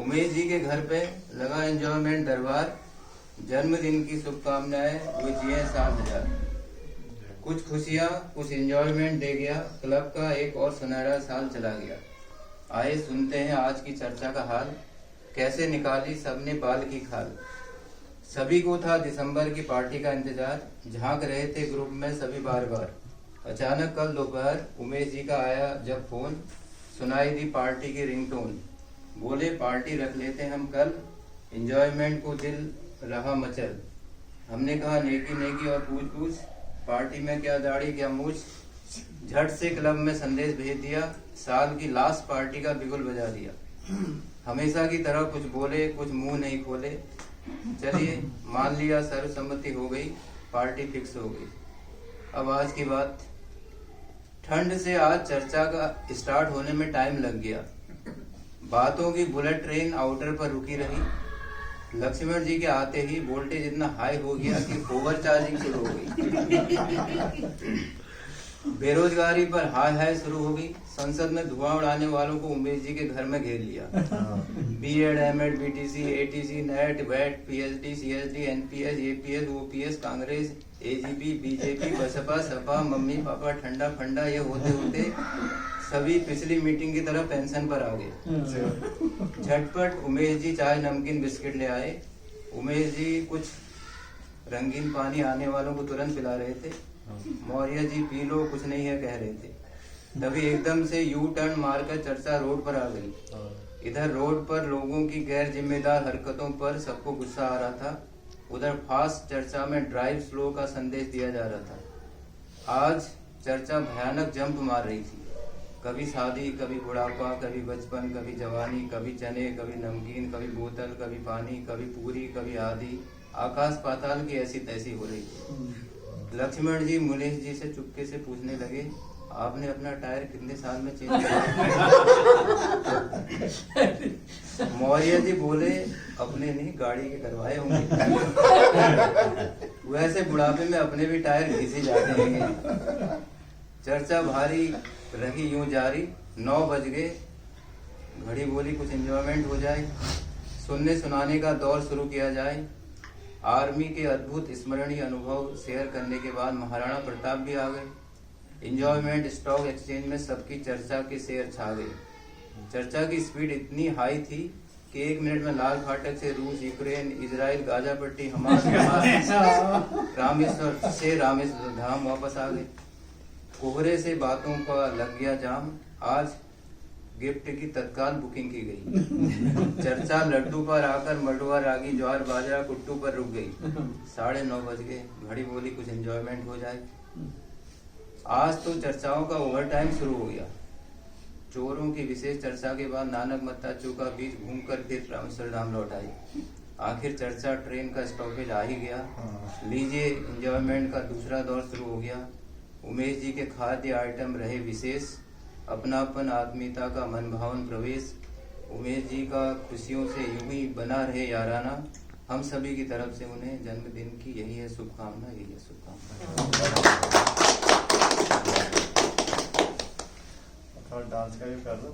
उमेश जी के घर पे लगा एंजॉयमेंट दरबार। जन्मदिन की शुभकामनाएं, वो जिए 7,000। कुछ खुशियां कुछ एंजॉयमेंट दे गया, क्लब का एक और सुनहरा साल चला गया। आए सुनते हैं आज की चर्चा का हाल, कैसे निकाली सबने बाल की खाल। सभी को था दिसंबर की पार्टी का इंतजार, झांक रहे थे ग्रुप में सभी बार बार। अचानक कल दोपहर उमेश जी का आया जब फोन, सुनाई दी पार्टी की रिंगटोन। बोले पार्टी रख लेते हम कल, एंजॉयमेंट को दिल रहा मचल। हमने कहा नेकी नेकी और पूछ पूछ, पार्टी में क्या दाढ़ी क्या मूछ। झट से क्लब में संदेश भेज दिया, साल की लास्ट पार्टी का बिगुल बजा दिया। हमेशा की तरह कुछ बोले कुछ मुंह नहीं खोले। चलिए मान लिया सर्वसम्मति हो गई, पार्टी फिक्स हो गई। अब आज की बात, ठंड से आज चर्चा का स्टार्ट होने में टाइम लग गया। बातों की बुलेट ट्रेन आउटर पर रुकी रही। लक्ष्मण जी के आते ही वोल्टेज इतना हाई हो गया कि ओवर चार्जिंग शुरू हो गई। बेरोजगारी पर हाय हाय शुरू हो गई। संसद में धुआं उड़ाने वालों को उमेश जी के घर में घेर लिया। BEd, MEd, BTC, ATC, NET, वेट, PhD, CHD, NPS, APS, OPS, Congress, AGP, BJP, Baspa, Sapa, मम्मी पापा, ठंडा फंडा, ये होते होते सभी पिछली मीटिंग की तरह पेंशन पर आ गए। झटपट उमेश जी चाय नमकीन बिस्किट ले आए। उमेश जी कुछ रंगीन पानी आने वालों को तुरंत पिला रहे थे। मौर्य जी पी लो, कुछ नहीं है कह रहे थे। तभी एकदम से यू टर्न मारकर चर्चा रोड पर आ गई। इधर रोड पर लोगों की गैर जिम्मेदार हरकतों पर सबको गुस्सा आ रहा था, उधर फास्ट चर्चा में ड्राइव स्लो का संदेश दिया जा रहा था। आज चर्चा भयानक जंप मार रही थी। कभी शादी, कभी बुढ़ापा, कभी बचपन, कभी जवानी, कभी चने, कभी नमकीन, कभी बोतल, कभी पानी, कभी पूरी, कभी आदि। आकाश पाताल की ऐसी तैसी हो रही थी। लक्ष्मण जी मुलेश जी से चुपके से पूछने लगे, आपने अपना टायर कितने साल में चेंज किया? मौर्य जी बोले, अपने नहीं गाड़ी के करवाए होंगे। वैसे बुढ़ापे में अपने भी टायर घिसे जाते हैं। चर्चा भारी रही यूं जारी। 9 बज गए। घड़ी बोली कुछ एंजॉयमेंट हो जाए, सुनने सुनाने का दौर शुरू किया जाए। आर्मी के अद्भुत स्मरणीय अनुभव शेयर करने के बाद महाराणा प्रताप भी आ गए। एंजॉयमेंट स्टॉक एक्सचेंज में सबकी चर्चा के शेयर छा गए। चर्चा की स्पीड इतनी हाई थी कि 1 मिनट में लाल फाटक से रूस, यूक्रेन, इजराइल, गाजापट्टी, हमास, रामेश्वर से रामेश्वर धाम वापस आ गए। कोहरे से बातों का लग गया जाम। आज गिफ्ट की तत्काल बुकिंग की गई। चर्चा लड्डू पर आकर मडुआ, रागी, ज्वार, बाजरा, कुट्टू पर रुक गई। 9:30 बज गए। घड़ी बोली कुछ एंजॉयमेंट हो जाए। आज तो चर्चाओं का ओवर टाइम शुरू हो गया। चोरों की विशेष चर्चा के बाद नानक मत्ता चौका बीच घूमकर फिर रामेश्वर धाम लौट आई। आखिर चर्चा ट्रेन का स्टॉपेज आ ही गया। लीजिए एंजॉयमेंट का दूसरा दौर शुरू हो गया। उमेश जी के खाद्य आइटम रहे विशेष, अपनापन, आत्मीयता का मनभावन प्रवेश। उमेश जी का खुशियों से यूं ही बना रहे याराना। हम सभी की तरफ से उन्हें जन्मदिन की यही है शुभकामना, यही है शुभकामना। डांस का भी कर दो।